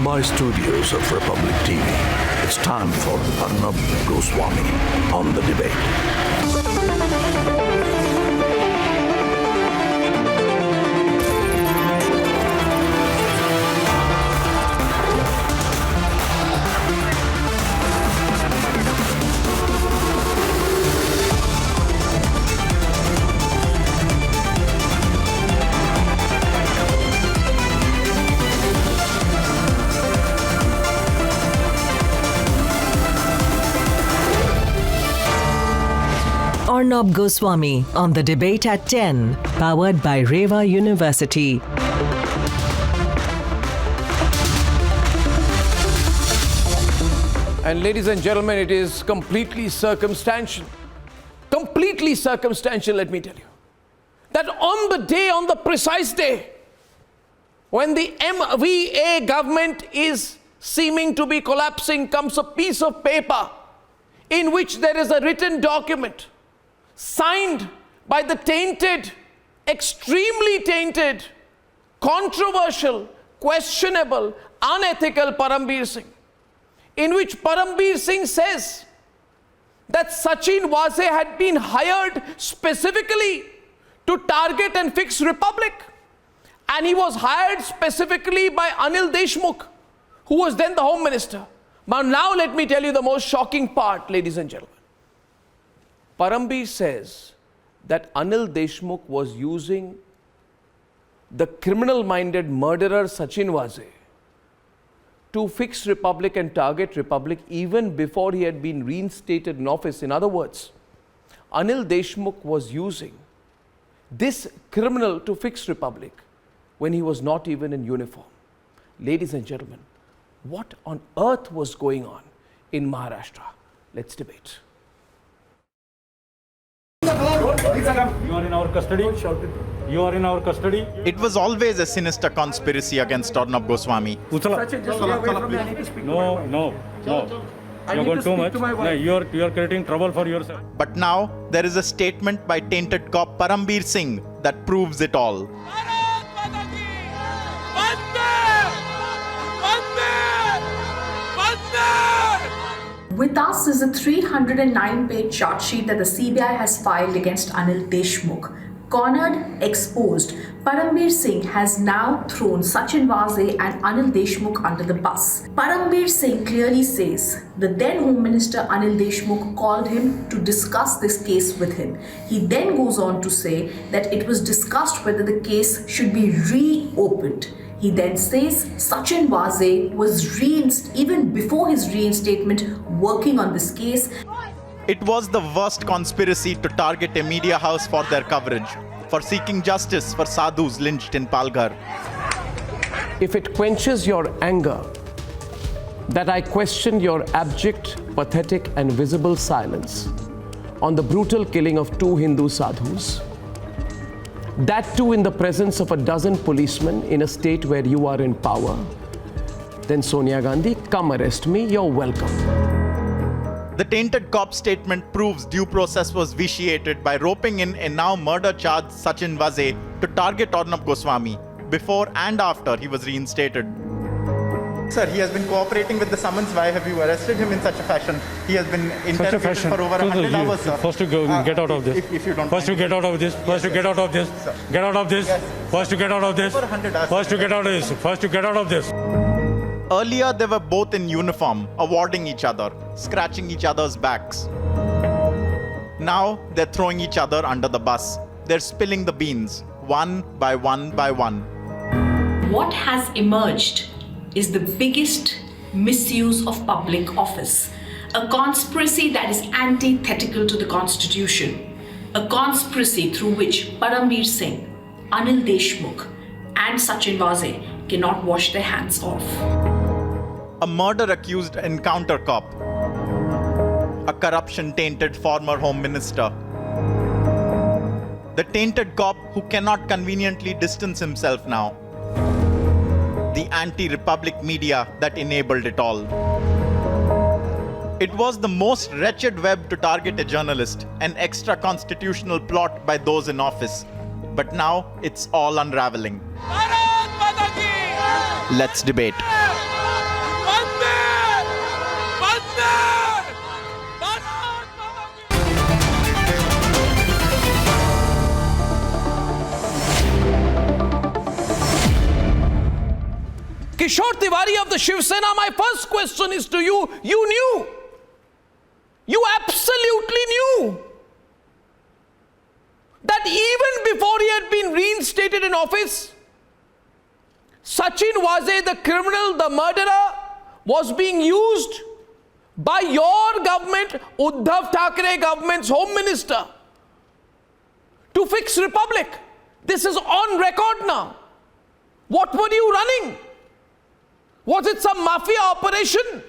Mumbai studios of Republic TV, it's time for Arnab Goswami on the debate. Arnab Goswami on the debate at 10, powered by Reva University. And ladies and gentlemen, it is completely circumstantial. Completely circumstantial, let me tell you. That on the precise day, when the MVA government is seeming to be collapsing, comes a piece of paper in which there is a written document signed by the tainted, extremely tainted, controversial, questionable, unethical Param Singh, in which Param Singh says that Sachin Vaze had been hired specifically to target and fix Republic. And he was hired specifically by Anil Deshmukh, who was then the Home Minister. Now let me tell you the most shocking part, ladies and gentlemen. Param says that Anil Deshmukh was using the criminal-minded murderer Sachin Vaze to fix Republic and target Republic even before he had been reinstated in office. In other words, Anil Deshmukh was using this criminal to fix Republic when he was not even in uniform. Ladies and gentlemen, what on earth was going on in Maharashtra? Let's debate. You are in our custody. You are in our custody. It was always a sinister conspiracy against Arnab Goswami. Sachin, just stay away from me. I need to speak to my wife. No. You're going too much. No, you're creating trouble for yourself. But now there is a statement by tainted cop Param Singh that proves it all. With us is a 309-page charge sheet that the CBI has filed against Anil Deshmukh. Cornered, exposed, Param Singh has now thrown Sachin Vaze and Anil Deshmukh under the bus. Param Singh clearly says the then Home Minister Anil Deshmukh called him to discuss this case with him. He then goes on to say that it was discussed whether the case should be reopened. He then says Sachin Vaze was even before his reinstatement working on this case. It was the worst conspiracy to target a media house for their coverage, for seeking justice for sadhus lynched in Palghar. If it quenches your anger that I question your abject, pathetic and visible silence on the brutal killing of 2 Hindu sadhus, that too in the presence of a dozen policemen in a state where you are in power, then Sonia Gandhi, come arrest me, you're welcome. The tainted cop statement proves due process was vitiated by roping in a now murder-charged Sachin Vaze to target Arnab Goswami before and after he was reinstated. Sir, he has been cooperating with the summons. Why have you arrested him in such a fashion? He has been interrogated for over 100 hours, sir. First to go, get out of this. If you don't First to get out of this. First to get out of this. Get out of this. First to get out of this. First to get out of this. First to get out of this. Earlier, they were both in uniform, awarding each other, scratching each other's backs. Now, they're throwing each other under the bus. They're spilling the beans, one by one by one. What has emerged is the biggest misuse of public office. A conspiracy that is antithetical to the Constitution. A conspiracy through which Param Singh, Anil Deshmukh and Sachin Vaze cannot wash their hands off. A murder-accused encounter cop. A corruption-tainted former Home Minister. The tainted cop who cannot conveniently distance himself now. The anti-republic media that enabled it all. It was the most wretched web to target a journalist, an extra-constitutional plot by those in office. But now, it's all unraveling. Let's debate. Kishore Tiwari of the Shiv Sena, my first question is to you. You knew. You absolutely knew that even before he had been reinstated in office, Sachin Vaze, the criminal, the murderer, was being used by your government, Uddhav Thackeray government's home minister, to fix Republic. This is on record now. What were you running? Was it some mafia operation?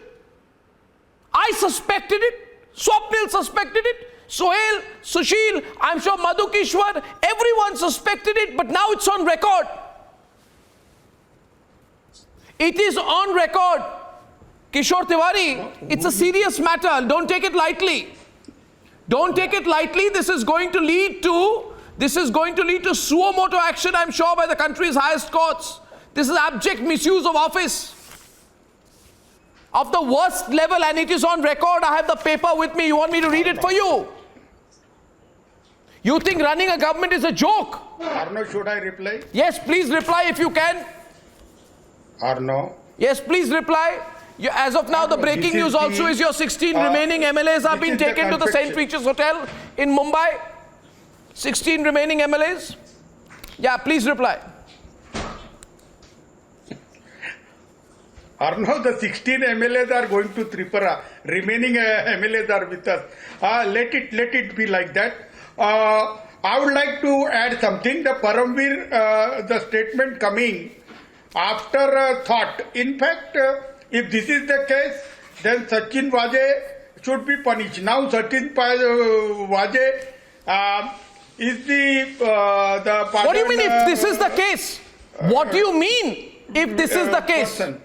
I suspected it. Swapnil suspected it. Sohail, Sushil, I'm sure Madhu Kishwar, everyone suspected it, but now it's on record. It is on record. Kishore Tiwari, it's a serious matter. Don't take it lightly. Don't take it lightly. This is going to lead to suo motu action, I'm sure, by the country's highest courts. This is abject misuse of office of the worst level, and it is on record. I have the paper with me. You want me to read it for you? You think running a government is a joke? Arnab, should I reply? Yes, please reply if you can. Arnab? Yes, please reply. As of now, the breaking news also is your 16 remaining MLAs are being taken to the St. Regis Hotel in Mumbai. 16 remaining MLAs. Yeah, please reply. Arnab, the 16 MLAs are going to Tripura. Remaining MLAs are with us. Let it be like that. I would like to add something. The Paramveer, the statement coming after thought. In fact, if this is the case, then Sachin Vaze should be punished. Now Sachin Vaze is the What do you mean if this is the case? What do you mean if this is the case? Person.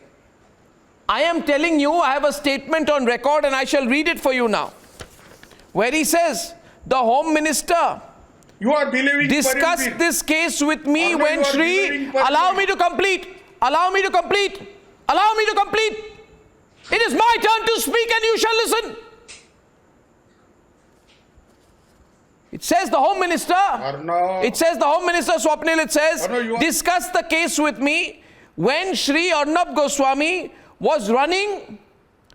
I am telling you, I have a statement on record and I shall read it for you now. Where he says, the Home Minister discussed this case with me when Shri... Allow me to complete. Allow me to complete. Allow me to complete. It is my turn to speak and you shall listen. It says the Home Minister, it says the Home Minister Swapnil, it says, discuss the case with me when Shri Arnab Goswami was running,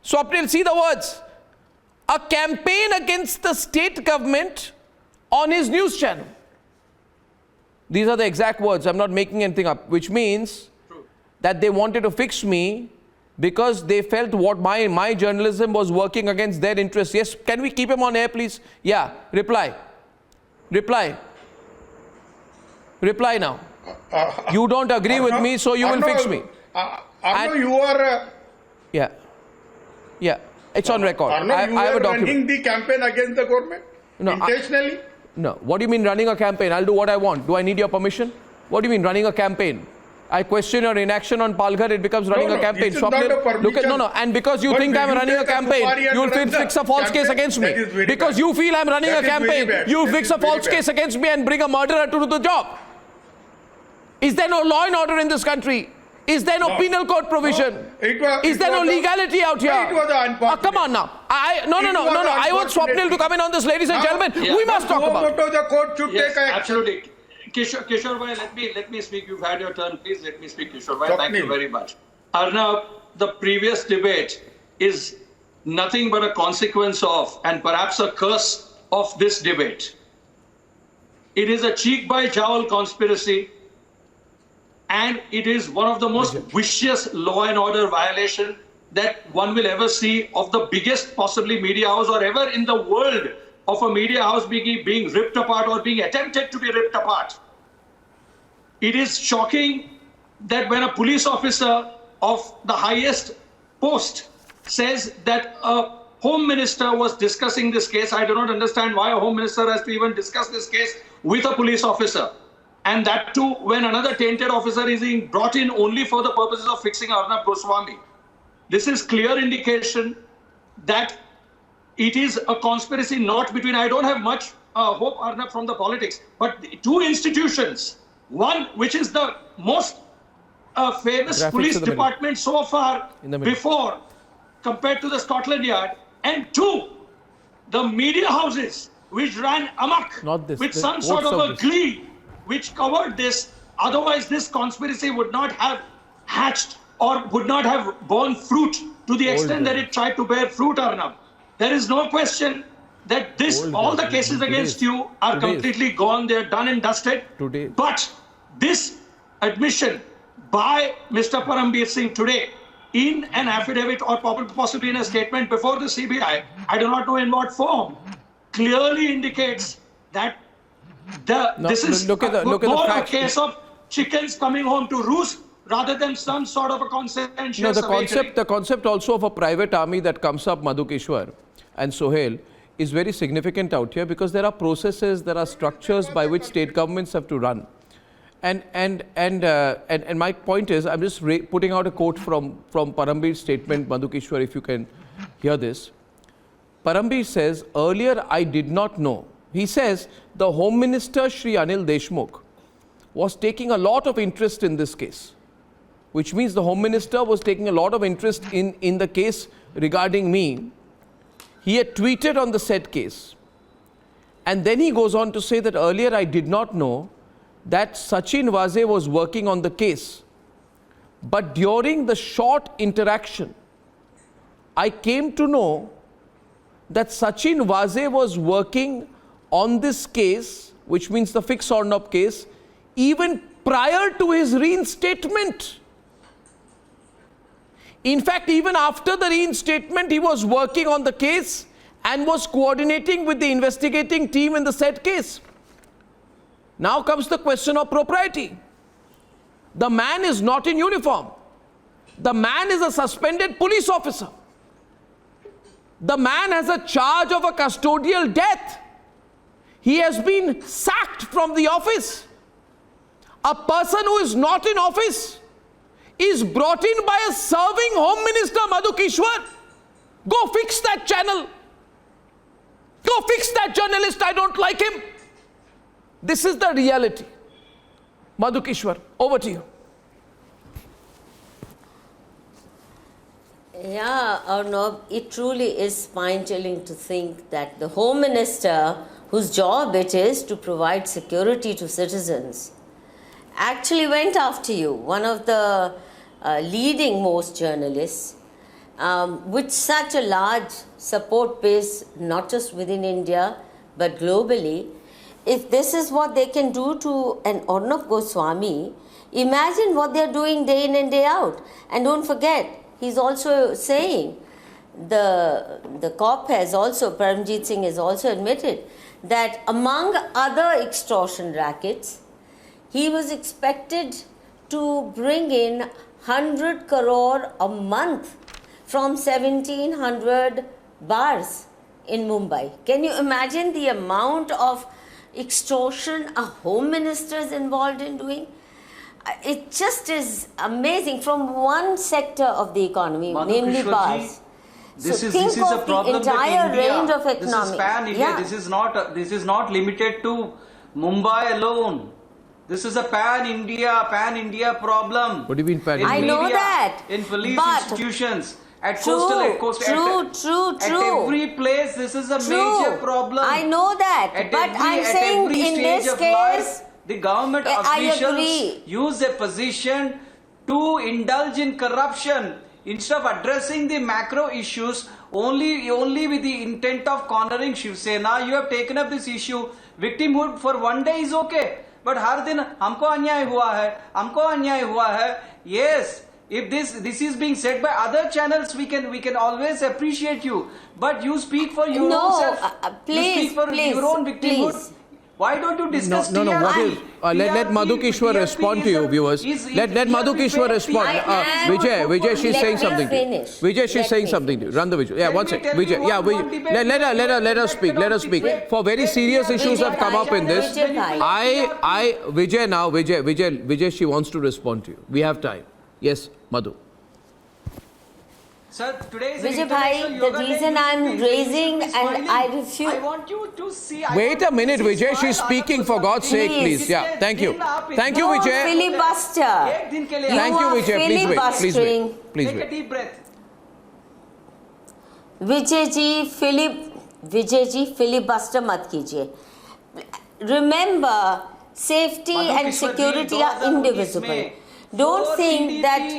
Swapnil, see the words, a campaign against the state government on his news channel. These are the exact words, I'm not making anything up, which means that they wanted to fix me because they felt what my journalism was working against their interests. Yes, can we keep him on air, please? Yeah, reply. Reply. Reply now. You don't agree with me, so you will fix me. You are... Yeah. Yeah. It's on record. I have a document. Running the campaign against the government? No. Intentionally? No. What do you mean running a campaign? I'll do what I want. Do I need your permission? What do you mean running a campaign? I question your inaction on Palghar, it becomes running a campaign. This is not a permission. Look at, and because you think I'm running a campaign, you'll fix a false case against me. Because you feel I'm running a campaign, you'll fix a false case against me and bring a murderer to do the job. Is there no law and order in this country? Is there no penal code provision? Is there no legality out here? Come on now. No. I want Swapnil to come in on this, ladies and gentlemen. We must talk about it. The court should take action. Absolutely. Kishore bhai, let me speak. You've had your turn. Please let me speak, Kishore bhai. Thank you very much. Arnab, the previous debate is nothing but a consequence of, and perhaps a curse of, this debate. It is a cheek by jowl conspiracy, and it is one of the most vicious law and order violation that one will ever see of the biggest possibly media house or ever in the world of a media house being ripped apart or being attempted to be ripped apart. It is shocking that when a police officer of the highest post says that a home minister was discussing this case, I do not understand why a home minister has to even discuss this case with a police officer. And that too, when another tainted officer is being brought in only for the purposes of fixing Arnab Goswami. This is clear indication that it is a conspiracy not between, I don't have much hope, Arnab, from the politics, but two institutions. One, which is the most famous police department so far before, compared to the Scotland Yard. And two, the media houses, which ran amok with some sort of a glee, which covered this. Otherwise, this conspiracy would not have hatched or would not have borne fruit to the extent that it tried to bear fruit, Arnab. There is no question that all the cases against you are completely gone. They are done and dusted. But this admission by Mr. Parambir Singh today in an affidavit or possibly in a statement before the CBI, I do not know in what form, clearly indicates that this is more a case of chickens coming home to roost rather than some sort of a conscientious awakening. The concept also of a private army that comes up, Madhukeshwar and Sohail, is very significant out here because there are processes, there are structures by which state governments have to run. And my point is, I'm just putting out a quote from Parambir's statement, Madhukeshwar, if you can hear this. Parambir says, earlier I did not know. He says, the Home Minister, Shri Anil Deshmukh, was taking a lot of interest in this case, which means the Home Minister was taking a lot of interest in the case regarding me. He had tweeted on the said case. And then he goes on to say that earlier I did not know that Sachin Vaze was working on the case. But during the short interaction, I came to know that Sachin Vaze was working on this case, which means the fixed Arnab case, even prior to his reinstatement. In fact, even after the reinstatement, he was working on the case and was coordinating with the investigating team in the said case. Now comes the question of propriety. The man is not in uniform. The man is a suspended police officer. The man has a charge of a custodial death. He has been sacked from the office. A person who is not in office is brought in by a serving Home Minister, Madhukeshwar. Go fix that channel. Go fix that journalist. I don't like him. This is the reality. Madhukeshwar, over to you. Yeah, Arnab, it truly is spine-chilling to think that the Home Minister, whose job it is to provide security to citizens, actually went after you, one of the leading most journalists, with such a large support base, not just within India, but globally. If this is what they can do to an Arnab Goswami, imagine what they're doing day in and day out. And don't forget, he's also saying, the cop has also, Paramjit Singh has also admitted that among other extortion rackets, he was expected to bring in 100 crore a month from 1700 bars in Mumbai. Can you imagine the amount of extortion a Home Minister is involved in doing? It just is amazing from one sector of the economy, namely bars. This is a problem the entire with India. Range of economics. This is pan-India. Yeah. This is not limited to Mumbai alone. This is a pan-India problem. What do you mean pan-India? I know that. In police institutions, at coastal, at every place, this is a major problem. I know that. But I'm saying in this case, the government officials use a position to indulge in corruption instead of addressing the macro issues only with the intent of cornering Shiv Sena. You have taken up this issue. Victimhood for one day is okay, but har din हमको अन्याय हुआ है. Yes, if this is being said by other channels, we can always appreciate you. But you speak for your own self. You speak for your own victimhood. Please. Why don't you discuss No, what is... let Madhukeshwar respond to you, viewers. Let Madhukeshwar respond. Vijay, she's saying something to you. Vijay, she's saying something to you. Run the visual. Yeah, one sec. Vijay, yeah, let her speak. Let her speak. For very serious issues have come up in this. Vijay, she wants to respond to you. We have time. Yes, Madhu. Sir, today is Vijay Bhai, the reason I'm raising and I refuse... I want you to see... Wait a minute, Vijay. She's speaking, for God's sake, please. Yeah, thank you. Thank you, Vijay. Filibuster. Thank you, Vijay. Please wait. Please wait. Take a deep breath. Vijay ji, filibuster mat kijiye. Remember, safety and security are indivisible. Don't think that...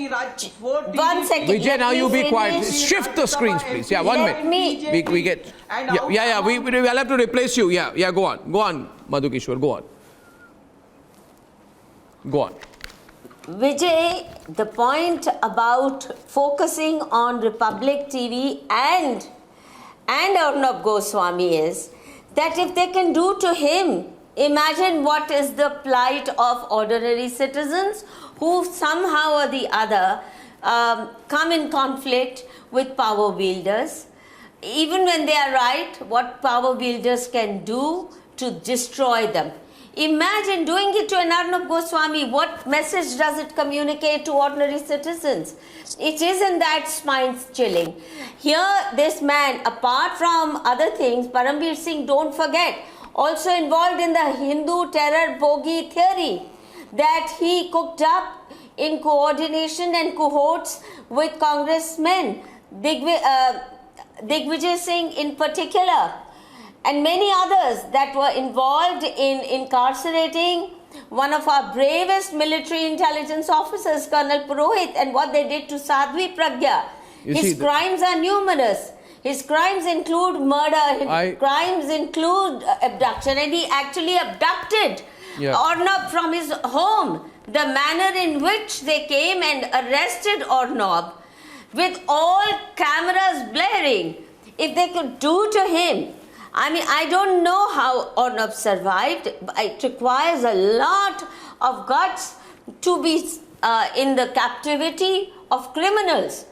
One second. Vijay, now you be quiet. finish. Shift the screens, please. Yeah, 1 Let minute. We get... Yeah, we'll have to replace you. Yeah, go on. Go on, Madhukishwar, go on. Go on. Vijay, the point about focusing on Republic TV and Arnab Goswami is that if they can do to him, imagine what is the plight of ordinary citizens who somehow or the other come in conflict with power wielders. Even when they are right, what power wielders can do to destroy them. Imagine doing it to an Arnab Goswami. What message does it communicate to ordinary citizens? It isn't that spine-chilling. Here, this man, apart from other things, Parambir Singh, don't forget, also involved in the Hindu terror bogey theory that he cooked up in coordination and cohorts with congressmen, Digvijay Singh in particular, and many others that were involved in incarcerating one of our bravest military intelligence officers, Colonel Purohit, and what they did to Sadhvi Pragya. His crimes are numerous. His crimes include murder, his crimes include abduction, and he actually abducted Arnab from his home. The manner in which they came and arrested Arnab with all cameras blaring, if they could do to him, I mean, I don't know how Arnab survived. It requires a lot of guts to be in the captivity of criminals.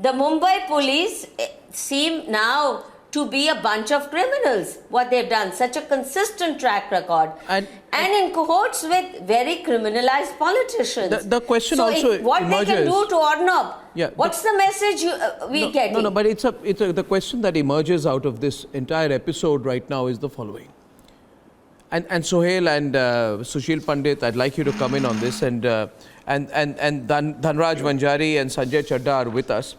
The Mumbai police seem now to be a bunch of criminals, what they've done, such a consistent track record. And in cohorts with very criminalized politicians. The question also what emerges, they can do to Arnab, what's the message we get? No, but the question that emerges out of this entire episode right now is the following. And Sohail and Sushil Pandit, I'd like you to come in on this, and Dhanraj Vanjari and Sanjay Chadda are with us.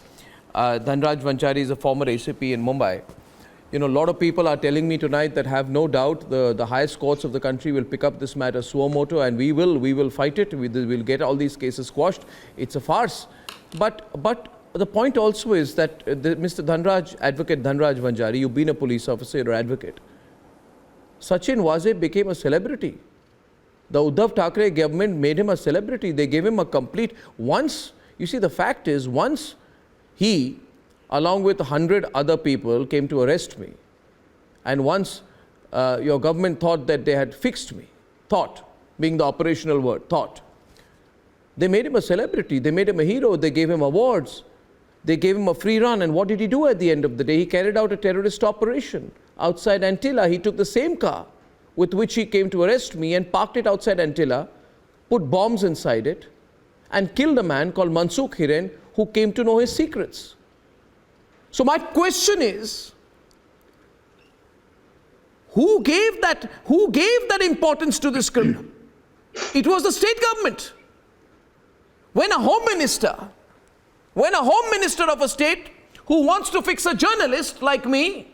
Dhanraj Vanjari is a former ACP in Mumbai. You know, a lot of people are telling me tonight that have no doubt the highest courts of the country will pick up this matter suo moto, and we will fight it. We'll get all these cases quashed. It's a farce. But the point also is that Mr. Dhanraj, Advocate Dhanraj Vanjari, you've been a police officer or advocate. Sachin Vaze became a celebrity. The Uddhav Thackeray government made him a celebrity. They gave him a complete... You see, the fact is, once he, along with 100 other people, came to arrest me, and once your government thought that they had fixed me, thought, being the operational word, thought, they made him a celebrity, they made him a hero, they gave him awards, they gave him a free run, and what did he do at the end of the day? He carried out a terrorist operation outside Antilla. He took the same car with which he came to arrest me and parked it outside Antilla, put bombs inside it, and killed a man called Mansukh Hiren, who came to know his secrets. So my question is, who gave that importance to this criminal? It was the state government. When a home minister of a state who wants to fix a journalist like me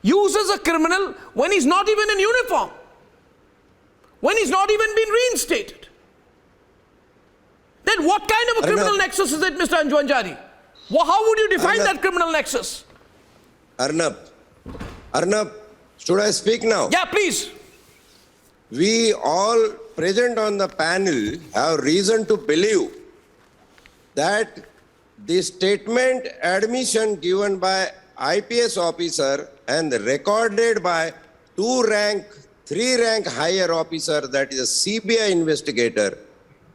uses a criminal when he's not even in uniform, when he's not even been reinstated, then what kind of a criminal nexus is it, Mr. Anjwanjari? Well, how would you define that criminal nexus? Arnab, should I speak now? Yeah, please. We all present on the panel have reason to believe that the statement admission given by IPS officer and recorded by 2-rank, 3-rank higher officer, that is a CBI investigator,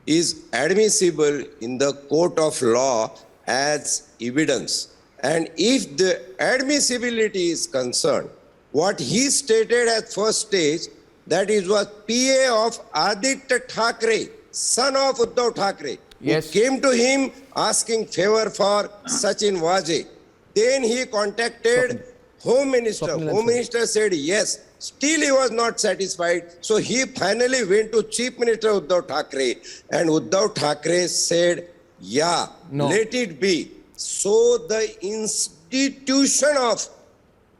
is admissible in the court of law as evidence. And if the admissibility is concerned, what he stated at first stage, that is was PA of Aditya Thackeray, son of Uddhav Thackeray, who came to him asking favor for Sachin Vaze. Then he contacted Home Minister. Home Minister said yes. Still he was not satisfied. So he finally went to Chief Minister Uddhav Thackeray. And Uddhav Thackeray said, let it be. So the institution of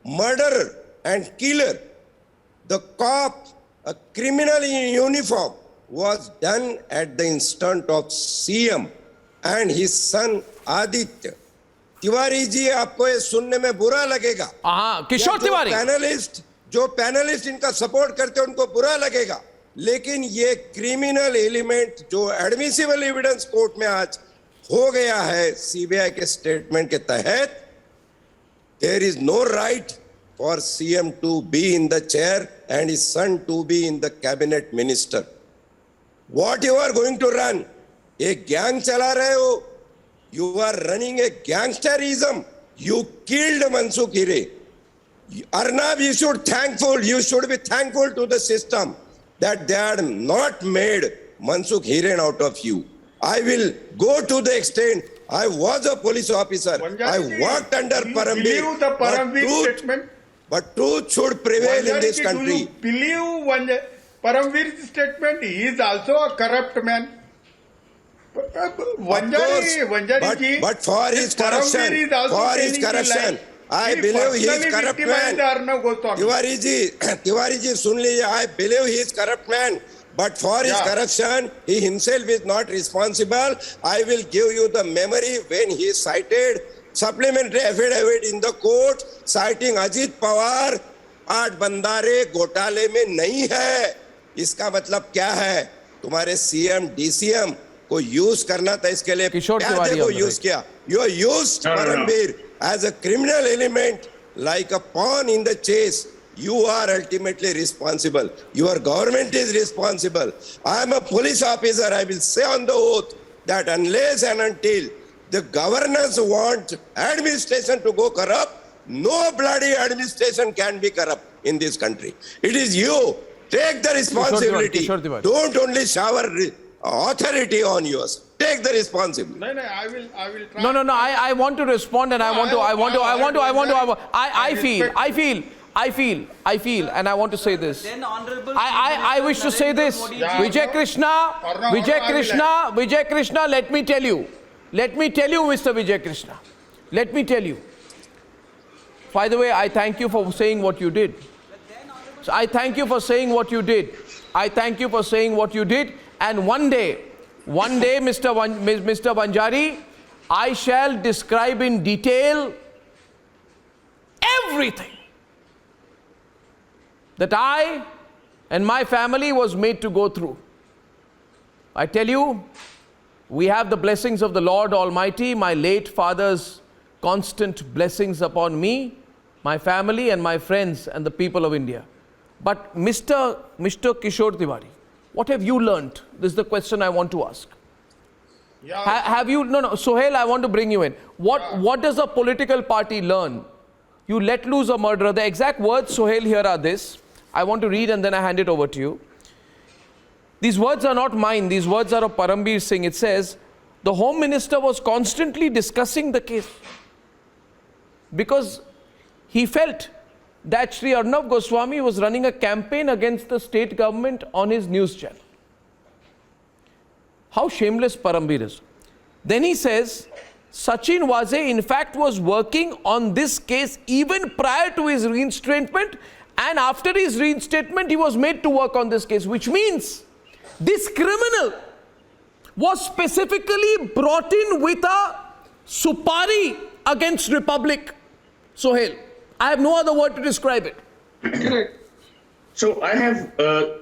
murderer and killer, the cop, a criminal in uniform, was done at the instant of CM and his son Aditya. Tiwari ji, आपको ये सुनने में बुरा लगेगा। हाँ, किशोर तिवारी। जो panelist इनका support करते हैं उनको बुरा लगेगा, लेकिन ये क्रिमिनल एलिमेंट जो एडमिसिबल एविडेंस कोर्ट में आज हो गया है सीबीआई के स्टेटमेंट के तहत, there is no right for CM to be in the chair and his son to be in the cabinet minister. What you are going to run? एक gang चला रहे हो. You are running a gangsterism. You killed Mansukh Hire. Arnab, you should be thankful to the system that they had not made Mansukh Hiren out of you. I will go to the extent, I was a police officer. I worked under Param. But truth should prevail in this country. Do you believe Paramveer's statement? He is also a corrupt man. But for his corruption, I believe he is corrupt man. Tiwari ji, sun lijiye, I believe he is corrupt man. But for his corruption, he himself is not responsible. I will give you the memory when he cited supplementary affidavit in the court citing Ajit Pawar, 8 बंदारे घोटाले में नहीं है. इसका मतलब क्या है? तुम्हारे CM, DCM को यूज करना था, इसके लिए प्यादे को यूज किया. You are used, Paramveer, as a criminal element, like a pawn in the chase. You are ultimately responsible. Your government is responsible. I am a police officer. I will say on the oath that unless and until the governors want administration to go corrupt, no bloody administration can be corrupt in this country. It is you. Take the responsibility. Don't only shower authority on yours. Take the responsibility. No, I will try. No. I want to respond, and I feel, and I want to say this. I wish to say this. Vijay Krishna, let me tell you, Mr. Vijay Krishna. Let me tell you. By the way, I thank you for saying what you did. So I thank you for saying what you did. And one day, Mr. Banjari, I shall describe in detail everything that I and my family was made to go through. I tell you, we have the blessings of the Lord Almighty, my late father's constant blessings upon me, my family and my friends and the people of India. But Mr. Kishore Tiwari, what have you learnt? This is the question I want to ask. Have you, Sohail, I want to bring you in. What does a political party learn? You let loose a murderer. The exact words, Sohail, here are this. I want to read and then I hand it over to you. These words are not mine. These words are of Paramveer Singh. It says, the Home Minister was constantly discussing the case because he felt that Shri Arnab Goswami was running a campaign against the state government on his news channel. How shameless Paramveer is. Then he says, Sachin Vaze in fact was working on this case even prior to his reinstatement, and after his reinstatement he was made to work on this case, which means this criminal was specifically brought in with a supari against Republic. Sohail, I have no other word to describe it. Correct. So I have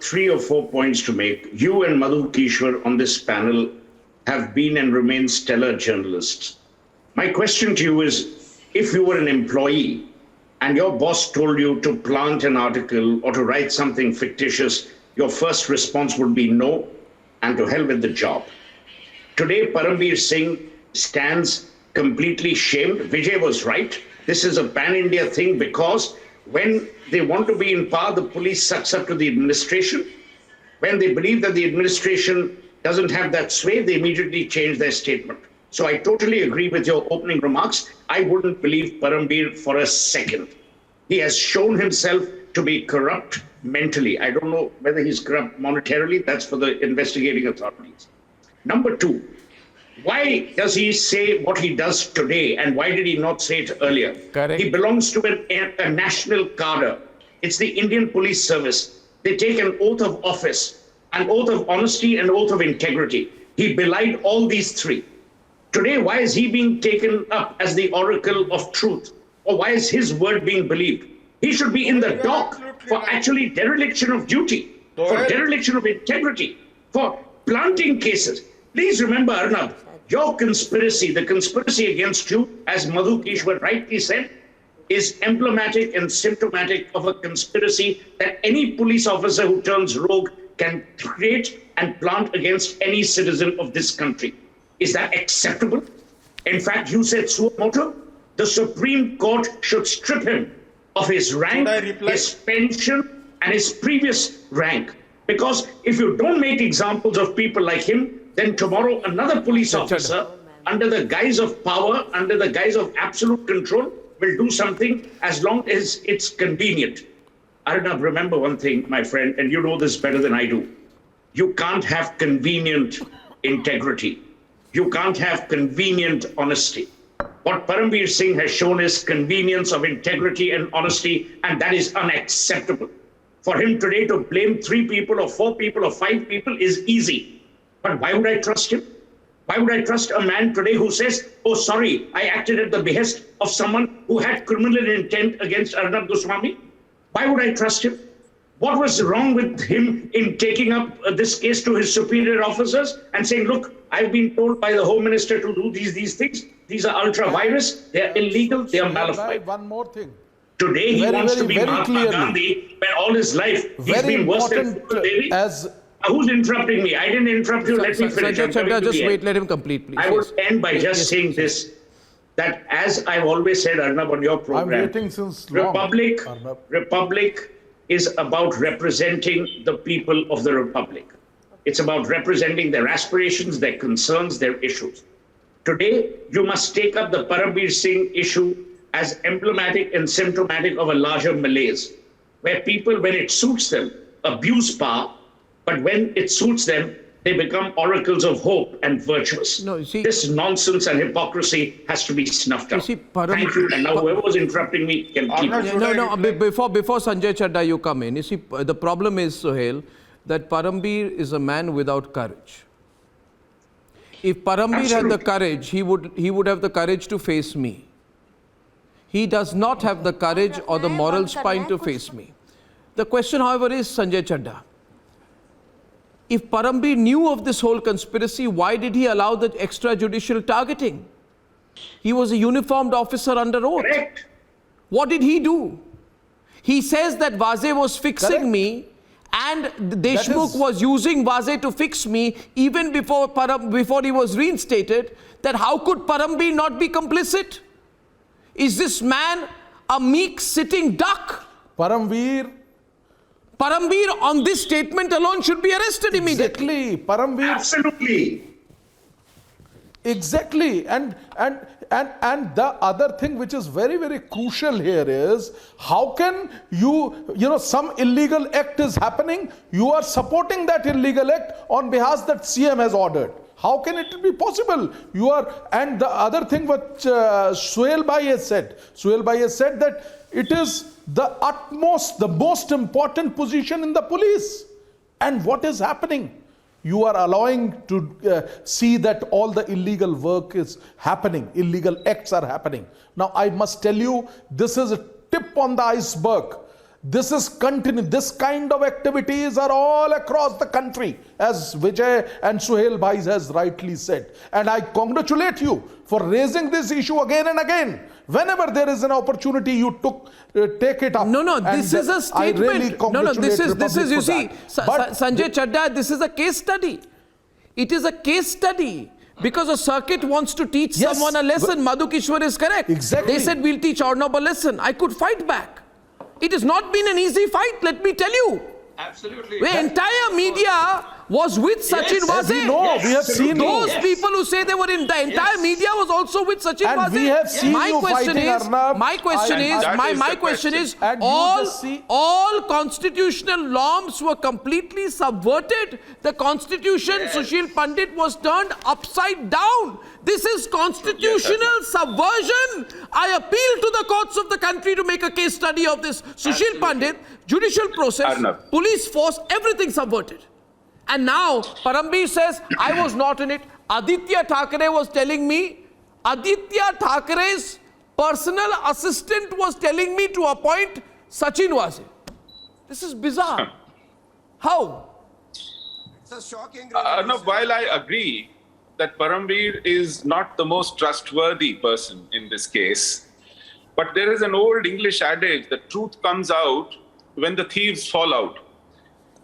3 or 4 points to make. You and Madhu Kishwar on this panel have been and remain stellar journalists. My question to you is, if you were an employee and your boss told you to plant an article or to write something fictitious, your first response would be no, and to hell with the job. Today, Paramveer Singh stands completely shamed. Vijay was right. This is a pan-India thing because when they want to be in power, the police sucks up to the administration. When they believe that the administration doesn't have that sway, they immediately change their statement. So I totally agree with your opening remarks. I wouldn't believe Paramveer for a second. He has shown himself to be corrupt mentally. I don't know whether he's corrupt monetarily. That's for the investigating authorities. Number 2, why does he say what he does today, and why did he not say it earlier? Correct. He belongs to a national cadre. It's the Indian Police Service. They take an oath of office. an oath of honesty, and oath of integrity. He belied all these three. Today, why is he being taken up as the oracle of truth? Or why is his word being believed? He should be in the dock for actually dereliction of duty, for dereliction of integrity, for planting cases. Please remember, Arnab, your conspiracy, the conspiracy against you, as Madhu Kishwar rightly said, is emblematic and symptomatic of a conspiracy that any police officer who turns rogue can create and plant against any citizen of this country. Is that acceptable? In fact, you said suo motu. The Supreme Court should strip him of his rank, his pension, and his previous rank. Because if you don't make examples of people like him, then tomorrow another police officer, under the guise of power, under the guise of absolute control, will do something as long as it's convenient. Arnab, remember one thing, my friend, and you know this better than I do. You can't have convenient integrity. You can't have convenient honesty. What Paramveer Singh has shown is convenience of integrity and honesty, and that is unacceptable. For him today to blame 3 people or 4 people or 5 people is easy. But why would I trust him? Why would I trust a man today who says, oh, sorry, I acted at the behest of someone who had criminal intent against Arnab Goswami? Why would I trust him? What was wrong with him in taking up this case to his superior officers and saying, look, I've been told by the Home Minister to do these things. These are ultra-virus. They are illegal. They are malified. One more thing. Today, he wants to be Mahatma Gandhi, where all his life he's been worse than Devi. Who's interrupting me? I didn't interrupt you. Let me finish. Just wait. Let him complete, please. I would end by just saying this, that as I've always said, Arnab, on your program, I'm waiting since long. Republic is about representing the people of the Republic. It's about representing their aspirations, their concerns, their issues. Today, you must take up the Paramveer Singh issue as emblematic and symptomatic of a larger malaise, where people, when it suits them, abuse power, but when it suits them, they become oracles of hope and virtuous. No, you see, this nonsense and hypocrisy has to be snuffed out. Thank you. And now whoever was interrupting me can keep it. Before Sanjay Chadda, you come in. You see, the problem is, Sohail, that Paramveer is a man without courage. If Paramveer had the courage, he would have the courage to face me. He does not have the courage or the moral spine to face me. The question, however, is, Sanjay Chadda, if Paramveer knew of this whole conspiracy, why did he allow the extrajudicial targeting? He was a uniformed officer under oath. Correct. What did he do? He says that Vaze was fixing me, and Deshmukh was using Vaze to fix me even before he was reinstated. That how could Paramveer not be complicit? Is this man a meek sitting duck? Paramveer on this statement alone should be arrested immediately. Exactly. Paramveer. Absolutely. Exactly. And the other thing which is very, very crucial here is, how can some illegal act is happening, you are supporting that illegal act on behalf that CM has ordered. How can it be possible? And the other thing what Suhail Bhai has said that it is the most important position in the police. And what is happening? You are allowing to see that all the illegal work is happening, illegal acts are happening. Now I must tell you, this is a tip on the iceberg. This is continuing. This kind of activities are all across the country, as Vijay and Suhail Bhai has rightly said. And I congratulate you for raising this issue again and again. Whenever there is an opportunity, you take it up. No, this is a statement. I really congratulate this is you see, Sanjay Chadda, this is a case study. It is a case study. Because a circuit wants to teach someone a lesson. Madhu Kishwar is correct. Exactly. They said, we'll teach Arnab a lesson. I could fight back. It has not been an easy fight, let me tell you. Absolutely. The entire media was with Sachin Vaze. We have seen those people who say they were in the entire media was also with Sachin Vaze. We have seen you fighting, Arnab. My question is, all constitutional norms were completely subverted. The constitution, Sushil Pandit, was turned upside down. This is constitutional subversion. I appeal to the courts of the country to make a case study of this. Sushil Pandit, judicial process, police force, everything subverted. And now Parambir says, I was not in it. Aditya Thackeray was telling me, Aditya Thackeray's personal assistant was telling me to appoint Sachin Vaze. This is bizarre. How? It's a shocking. No, while I agree that Parambir is not the most trustworthy person in this case, but there is an old English adage that truth comes out when the thieves fall out.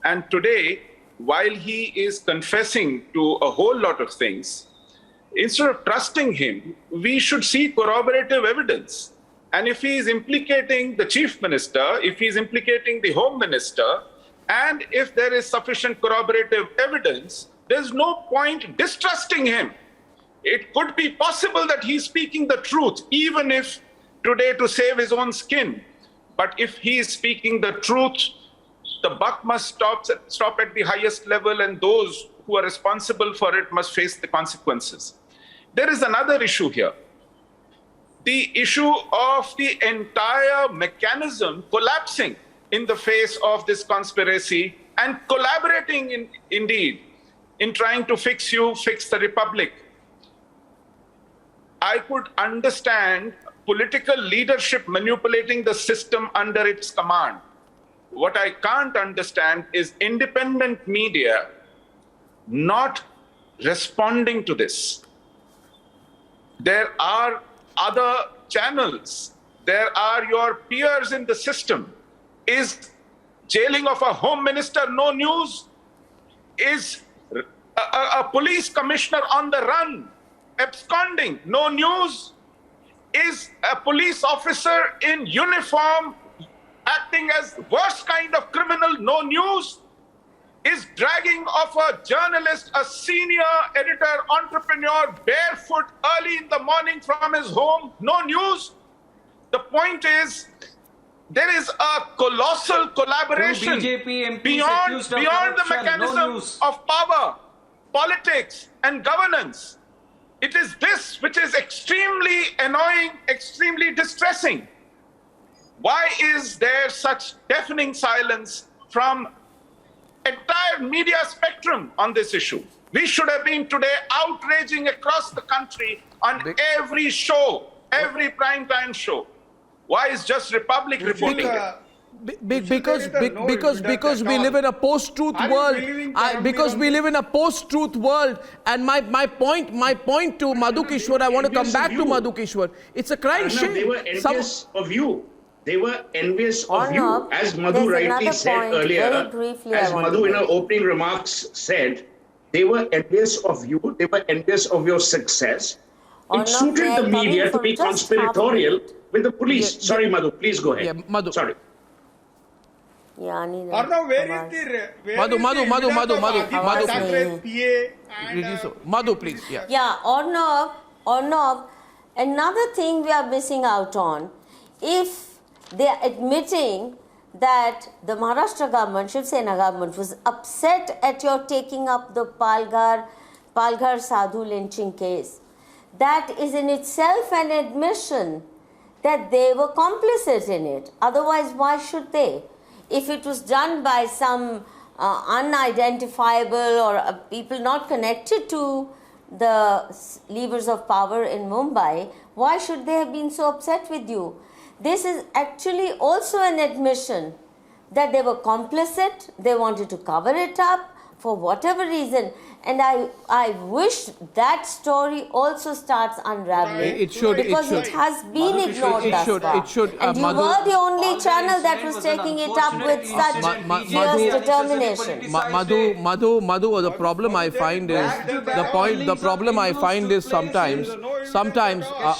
And today, while he is confessing to a whole lot of things, instead of trusting him, we should see corroborative evidence. And if he is implicating the chief minister, if he is implicating the home minister, and if there is sufficient corroborative evidence, there's no point distrusting him. It could be possible that he's speaking the truth, even if today to save his own skin. But if he is speaking the truth, the buck must stop at the highest level, and those who are responsible for it must face the consequences. There is another issue here. The issue of the entire mechanism collapsing in the face of this conspiracy and collaborating indeed in trying to fix the republic. I could understand political leadership manipulating the system under its command. What I can't understand is independent media not responding to this. There are other channels. There are your peers in the system. Is jailing of a home minister no news? Is a police commissioner on the run, absconding, no news? Is a police officer in uniform acting as worst kind of criminal, no news? Is dragging of a journalist, a senior editor, entrepreneur, barefoot early in the morning from his home, no news? The point is, there is a colossal collaboration beyond the mechanism of power, politics, and governance. It is this which is extremely annoying, extremely distressing. Why is there such deafening silence from entire media spectrum on this issue? We should have been today outraging across the country on every show, every primetime show. Why is just Republic reporting it? Because we live in a post-truth world. Because we live in a post-truth world. And my point to Madhu Kishwar, I want to come back to Madhu Kishwar. It's a crying shame. They were envious of you. They were envious of you. As Madhu rightly said earlier, as Madhu in her opening remarks said, they were envious of you. They were envious of your success. It suited the media to be conspiratorial with the police. Sorry, Madhu, please go ahead. Yeah, Madhu. Sorry. Arnab, where is the Madhu, please. Yeah, Arnab, another thing we are missing out on, if they are admitting that the Maharashtra government, Shiv Sena government, was upset at your taking up the Palghar Sadhu lynching case, that is in itself an admission that they were complicit in it. Otherwise, why should they? If it was done by some unidentifiable or people not connected to the levers of power in Mumbai, why should they have been so upset with you? This is actually also an admission that they were complicit, they wanted to cover it up for whatever reason. And I wish that story also starts unraveling. It should. Because it has been ignored thus far. It should. And you were the only channel that was taking it up with such fierce determination. Madhu, the problem I find is, the problem I find is sometimes,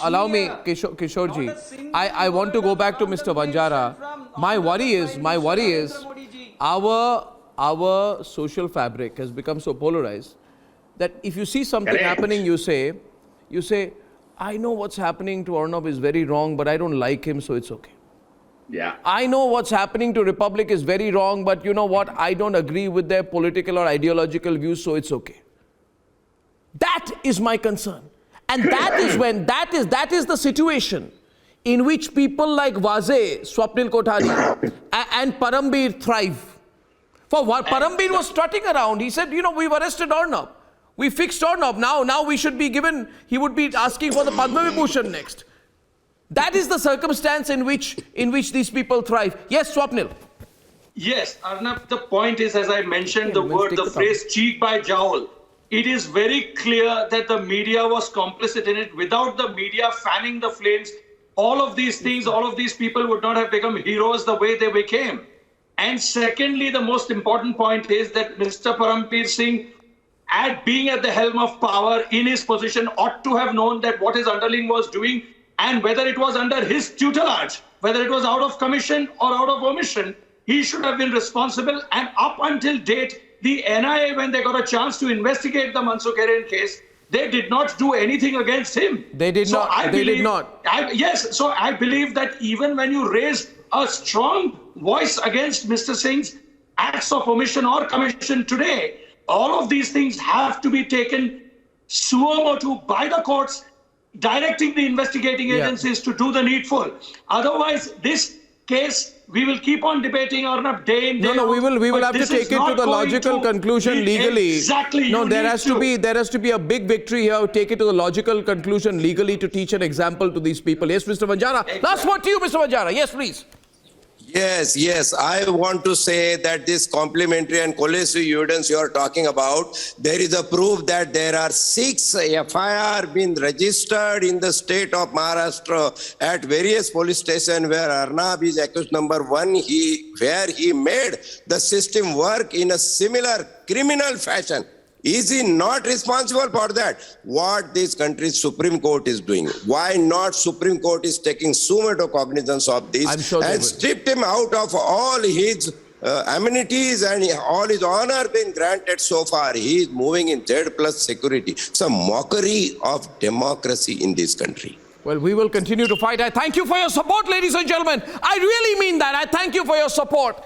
allow me, Kishorji, I want to go back to Mr. Vanjara. My worry is, our social fabric has become so polarized that if you see something happening, you say, I know what's happening to Arnab is very wrong, but I don't like him, so it's okay. Yeah. I know what's happening to Republic is very wrong, but you know what? I don't agree with their political or ideological views, so it's okay. That is my concern. And that is when, that is the situation in which people like Vaze, Swapnil Kothari and Parambir thrive. For what Parambir was strutting around, he said, you know, we've arrested Arnab. We fixed Arnab. Now we should be given, he would be asking for the Padma Vibhushan next. That is the circumstance in which these people thrive. Yes, Swapnil. Yes, Arnab, the point is, as I mentioned, the phrase cheek by jowl. It is very clear that the media was complicit in it. Without the media fanning the flames, all of these things, all of these people would not have become heroes the way they became. And secondly, the most important point is that Mr. Parambir Singh, being at the helm of power in his position, ought to have known that what his underling was doing, and whether it was under his tutelage, whether it was out of commission or out of omission, he should have been responsible. And up until date, the NIA, when they got a chance to investigate the Mansukh Hiren case, they did not do anything against him. They did not. Yes, so I believe that even when you raise a strong voice against Mr. Singh's acts of omission or commission today, all of these things have to be taken suo motu by the courts, directing the investigating agencies to do the needful. Otherwise, this case, we will keep on debating, Arnab, day in, day out. We will have to take it to the logical conclusion legally. Exactly. No, there has to be a big victory here. Take it to the logical conclusion legally to teach an example to these people. Yes, Mr. Vanjara. Exactly. Last word to you, Mr. Vanjara. Yes, please. Yes. I want to say that this complementary and cohesive evidence you are talking about, there is a proof that there are 6 FIR been registered in the state of Maharashtra at various police stations where Arnab is accused number 1, where he made the system work in a similar criminal fashion. Is he not responsible for that? What this country's Supreme Court is doing? Why not Supreme Court is taking summary cognizance of this and stripped him out of all his amenities and all his honor been granted so far? He is moving in Z plus security. It's a mockery of democracy in this country. Well, we will continue to fight. I thank you for your support, ladies and gentlemen. I really mean that. I thank you for your support.